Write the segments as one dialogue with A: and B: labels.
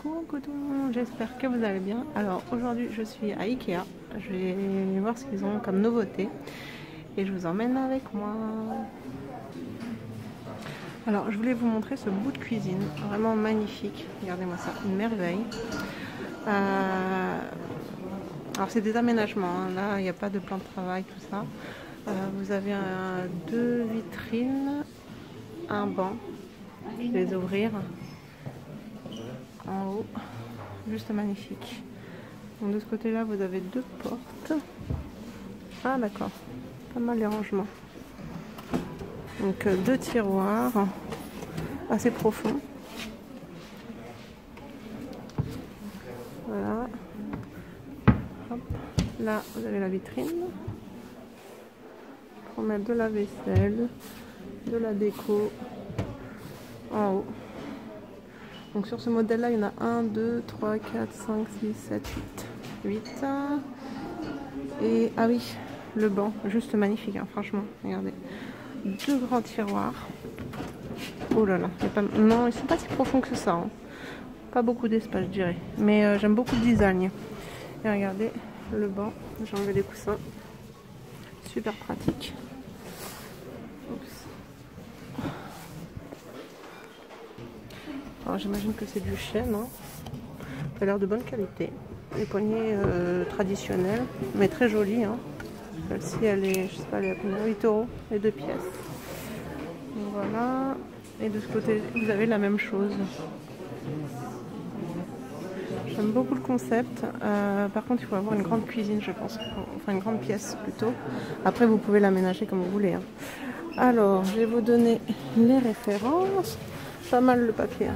A: Coucou tout le monde, j'espère que vous allez bien. Alors aujourd'hui je suis à Ikea, je vais voir ce qu'ils ont comme nouveauté et je vous emmène avec moi. Alors je voulais vous montrer ce bout de cuisine, vraiment magnifique, regardez-moi ça, une merveille. Alors c'est des aménagements, hein. Là il n'y a pas de plan de travail, tout ça. Vous avez deux vitrines, un banc, je vais les ouvrir. En haut, juste magnifique. Donc de ce côté là vous avez deux portes. Ah d'accord, pas mal les rangements. Donc deux tiroirs assez profonds. Voilà. Hop. Là vous avez la vitrine pour mettre de la vaisselle, de la déco en haut. Donc sur ce modèle là il y en a 1, 2, 3, 4, 5, 6, 7, 8. Et ah oui, le banc, juste magnifique, hein, franchement, regardez. Deux grands tiroirs. Oh là là, non, ils sont pas si profonds que ça. Hein. Pas beaucoup d'espace, je dirais. Mais j'aime beaucoup le design. Et regardez, le banc, j'ai enlevé les coussins. Super pratique. Oups. Alors j'imagine que c'est du chêne, hein. Ça a l'air de bonne qualité. Les poignées traditionnelles, mais très jolies. Hein. Celle-ci, elle est, je sais pas, elle est à combien, 8 €, les deux pièces. Donc voilà. Et de ce côté, vous avez la même chose. J'aime beaucoup le concept. Par contre, il faut avoir une grande cuisine, je pense. Enfin, une grande pièce plutôt. Après, vous pouvez l'aménager comme vous voulez. Hein. Alors, je vais vous donner les références. Pas mal le papier.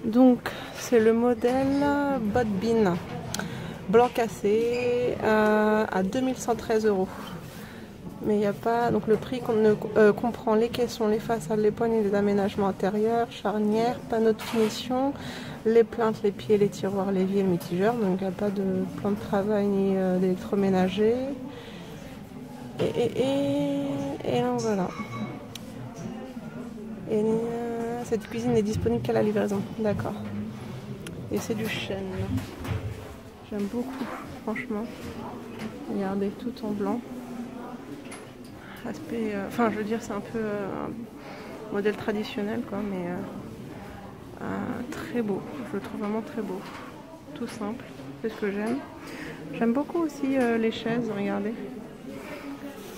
A: Donc, c'est le modèle Botbean. Blanc cassé à 2113 €. Mais il n'y a pas. Donc, le prix comprend les caissons, les façades, les poignées, les aménagements intérieurs, charnières, panneaux de finition, les plaintes, les pieds, les tiroirs, l'évier, le mitigeur. Donc, il n'y a pas de plan de travail ni d'électroménager. Et là, voilà. Et cette cuisine n'est disponible qu'à la livraison. D'accord. Et c'est du chêne. J'aime beaucoup, franchement. Regardez, tout en blanc. Aspect, enfin, je veux dire, c'est un peu un modèle traditionnel, quoi, mais très beau. Je le trouve vraiment très beau. Tout simple, c'est ce que j'aime. J'aime beaucoup aussi les chaises, regardez.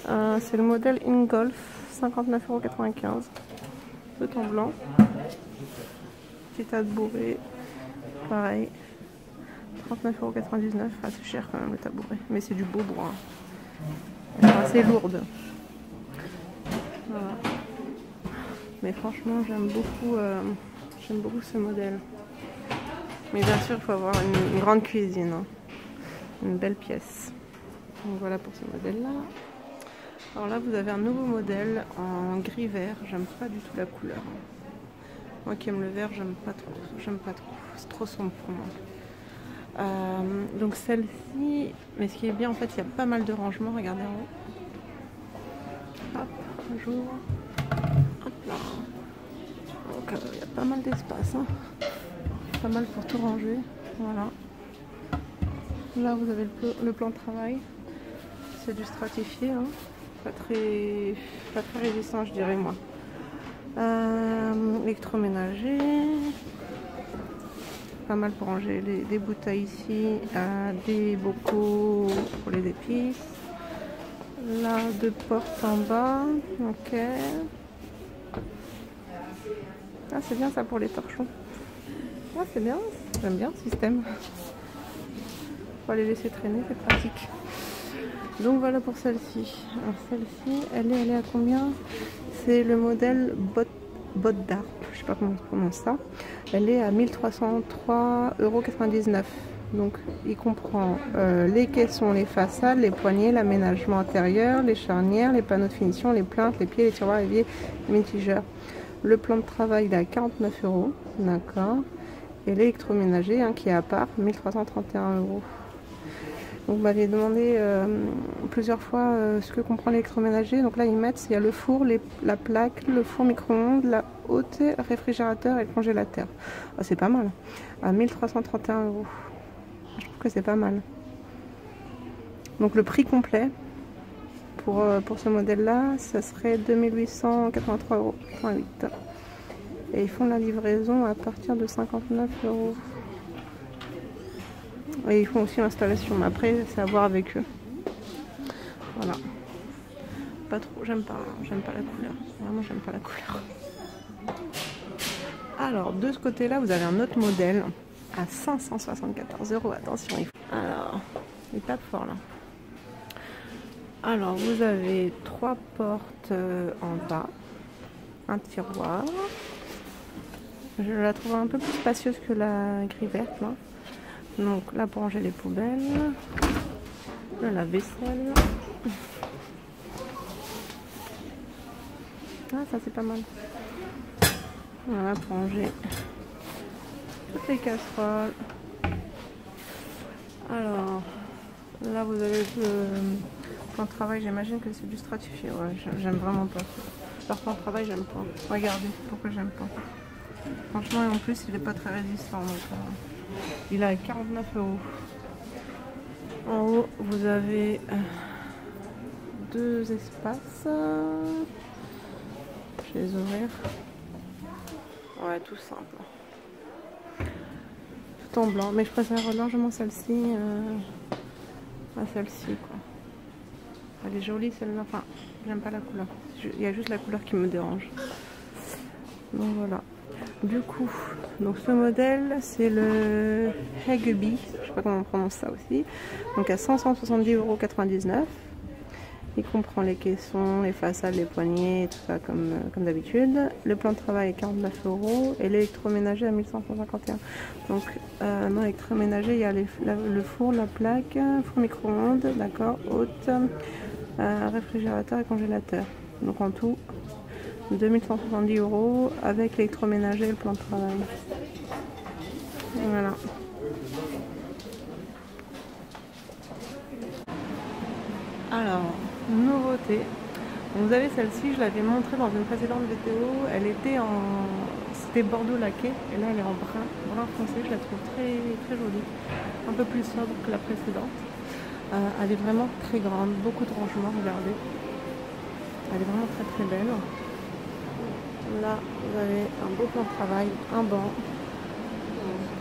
A: C'est le modèle Ingolf, 59,95 €. Tout en blanc. Petit tabouret, pareil. 39,99 €. Ah, c'est cher quand même le tabouret, mais c'est du beau bois. Elles sont assez lourdes. Voilà. Mais franchement, j'aime beaucoup ce modèle. Mais bien sûr, il faut avoir une grande cuisine, hein. Une belle pièce. Donc voilà pour ce modèle-là. Alors là, vous avez un nouveau modèle en gris vert. J'aime pas du tout la couleur. Moi qui aime le vert, j'aime pas trop. J'aime pas trop. C'est trop sombre pour moi. Donc celle-ci, mais ce qui est bien en fait, il y a pas mal de rangements, regardez en haut. Hop, bonjour. Hop là. Donc il y a pas mal d'espace, hein. Pas mal pour tout ranger. Voilà. Là vous avez le plan de travail. C'est du stratifié, hein. Pas très résistant, je dirais moi. Électroménager. Pas mal pour ranger des bouteilles ici, des bocaux pour les épices. Là, deux portes en bas. Ok. Ah, c'est bien ça pour les torchons. Ah, c'est bien. J'aime bien le système. Faut les laisser traîner, c'est pratique. Donc voilà pour celle-ci. Alors celle-ci, elle est à combien? C'est le modèle Botdarp, je sais pas comment on prononce ça. Elle est à 1303,99 €. Donc il comprend les caissons, les façades, les poignées, l'aménagement intérieur, les charnières, les panneaux de finition, les plaintes, les pieds, les tiroirs, l'évier, les mitigeurs. Le plan de travail il est à 49 €, d'accord. Et l'électroménager, hein, qui est à part, 1331 €. Donc vous m'aviez demandé plusieurs fois ce que comprend l'électroménager. Donc là ils mettent, il y a le four, la plaque, le four micro-ondes, la haute, le réfrigérateur et le congélateur. Ah, c'est pas mal. À 1331 €. Je trouve que c'est pas mal. Donc le prix complet pour ce modèle-là, ça serait 2883,8 €. Et ils font la livraison à partir de 59 €. Et ils font aussi l'installation, mais après c'est à voir avec eux. Voilà. Pas trop, j'aime pas la couleur. Vraiment j'aime pas la couleur. Alors de ce côté-là, vous avez un autre modèle à 574 €. Attention, alors il tape fort là. Alors vous avez 3 portes en bas, un tiroir. Je la trouve un peu plus spacieuse que la gris verte là. Donc là pour ranger les poubelles, le lave-vaisselle. Ah ça c'est pas mal. Voilà pour ranger toutes les casseroles. Alors là vous avez le plan de travail, j'imagine que c'est du stratifié. Ouais, j'aime vraiment pas. Leur plan de travail j'aime pas. Regardez pourquoi j'aime pas. Franchement, et en plus, il n'est pas très résistant. Donc, il est à 49 €. En haut, vous avez 2 espaces. Je vais les ouvrir. Ouais, tout simple. Tout en blanc. Mais je préfère largement celle-ci à celle-ci, quoi. Elle est jolie, celle-là. Enfin, j'aime pas la couleur. Il y a juste la couleur qui me dérange. Donc voilà. Du coup, donc ce modèle c'est le Hegeby, je sais pas comment on prononce ça aussi, donc à 570,99 €. Il comprend les caissons, les façades, les poignées, tout ça comme d'habitude. Le plan de travail est 49 € et l'électroménager à 1551 €. Donc dans l'électroménager il y a le four, la plaque, four micro-ondes, d'accord, haute, réfrigérateur et congélateur. Donc en tout 2170 € avec l'électroménager et le plan de travail. Voilà. Alors, nouveauté. Vous avez celle-ci, je l'avais montrée dans une précédente vidéo. Elle était c'était bordeaux laqué et là elle est en brun foncé. Je la trouve très très jolie, un peu plus sobre que la précédente. Elle est vraiment très grande, beaucoup de rangements. Regardez, elle est vraiment très très belle. Là, vous avez un beau plan de travail, un banc.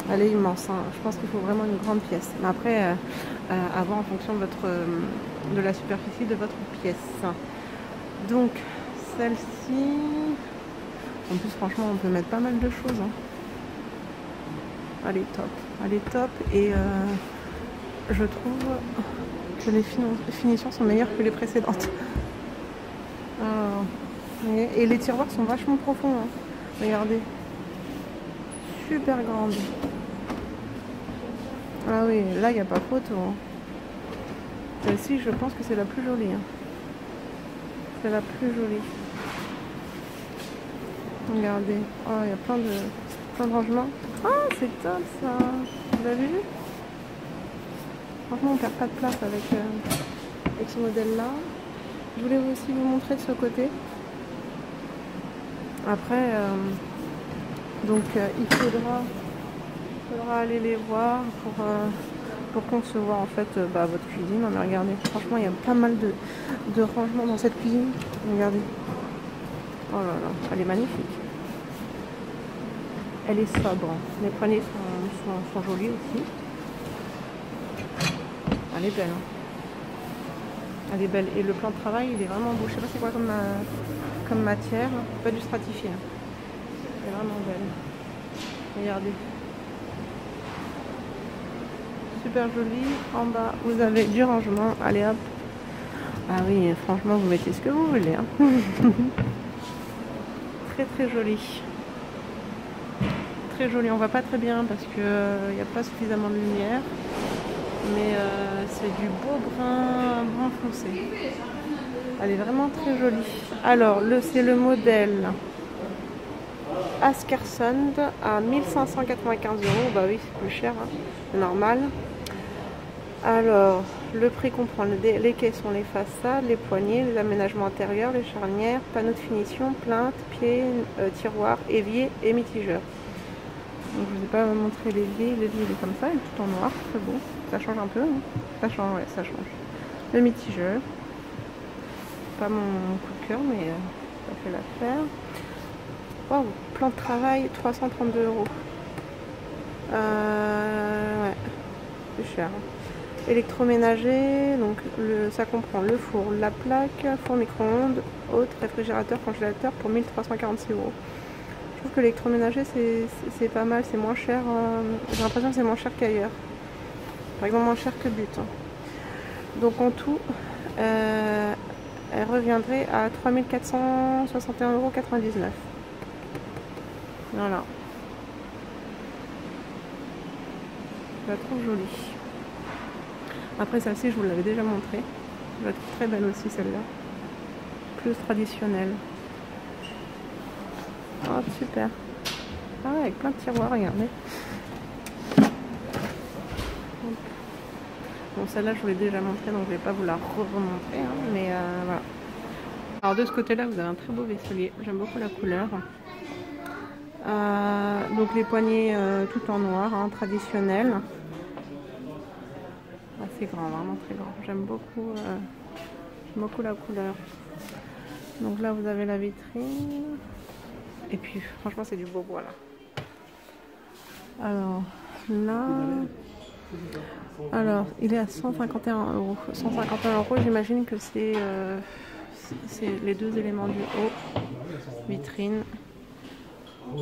A: Elle est immense, hein. Je pense qu'il faut vraiment une grande pièce. Mais après, à voir en fonction de la superficie de votre pièce. Donc, celle-ci... En plus, franchement, on peut mettre pas mal de choses. Hein. Elle est top. Elle est top et je trouve que les finitions sont meilleures que les précédentes. Alors, et les tiroirs sont vachement profonds, hein. Regardez, super grande. Ah oui, là il n'y a pas photo. Hein. Celle-ci, je pense que c'est la plus jolie. Hein. C'est la plus jolie. Regardez, oh, il y a plein de rangements. Ah, c'est top ça. Vous avez vu? Franchement, on perd pas de place avec ce modèle-là. Je voulais aussi vous montrer de ce côté. Après, il faudra aller les voir pour concevoir en fait votre cuisine. Mais regardez, franchement, il y a pas mal de rangements dans cette cuisine. Regardez. Oh là là, elle est magnifique. Elle est sobre. Les poignées sont jolies aussi. Elle est belle. Hein. Elle est belle. Et le plan de travail, il est vraiment beau. Je sais pas c'est quoi comme matière. Pas du stratifié. Elle est vraiment belle. Regardez. Super joli. En bas, vous avez du rangement. Allez hop. Ah oui, franchement, vous mettez ce que vous voulez. Hein. Très très joli. Très joli. On voit pas très bien parce que il n'y a pas suffisamment de lumière. Mais c'est du beau brun foncé. Elle est vraiment très jolie. Alors, c'est le modèle Askersund à 1595 €. Bah oui, c'est plus cher, hein. C'est normal. Alors, le prix comprend les caissons, les façades, les poignées, les aménagements intérieurs, les charnières, panneaux de finition, plaintes, pieds, tiroirs, évier et mitigeurs. Donc, je ne vous ai pas montré l'évier. L'évier il est comme ça, il est tout en noir, c'est beau. Ça change un peu, hein. Ça change, ouais, ça change. Le mitigeur. Pas mon coup de cœur, mais ça fait l'affaire. Waouh, plan de travail, 332 €. Ouais, c'est cher. Électroménager, donc ça comprend le four, la plaque, four micro-ondes, autre réfrigérateur, congélateur pour 1346 €. Je trouve que l'électroménager c'est pas mal, c'est moins cher. J'ai l'impression que c'est moins cher qu'ailleurs. Par exemple, moins cher que But. Donc en tout, elle reviendrait à 3461,99 €. Voilà. Je la trouve jolie. Après celle-ci, je vous l'avais déjà montré. Je la trouve très belle aussi celle-là. Plus traditionnelle. Oh, super. Ah, avec plein de tiroirs, regardez. Bon, celle-là, je vous l'ai déjà montré, donc je ne vais pas vous la remontrer. Hein, mais voilà. Alors, de ce côté-là, vous avez un très beau vaisselier. J'aime beaucoup la couleur. Donc, les poignées tout en noir, hein, traditionnelles. Assez grand, vraiment très grand. J'aime beaucoup la couleur. Donc là, vous avez la vitrine. Et puis, franchement, c'est du beau bois, là. Alors, là... Alors, il est à 151 €. 151 €, j'imagine que c'est les deux éléments du haut. Vitrine.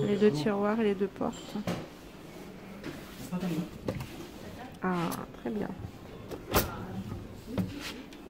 A: Les deux tiroirs et les deux portes. Ah, très bien.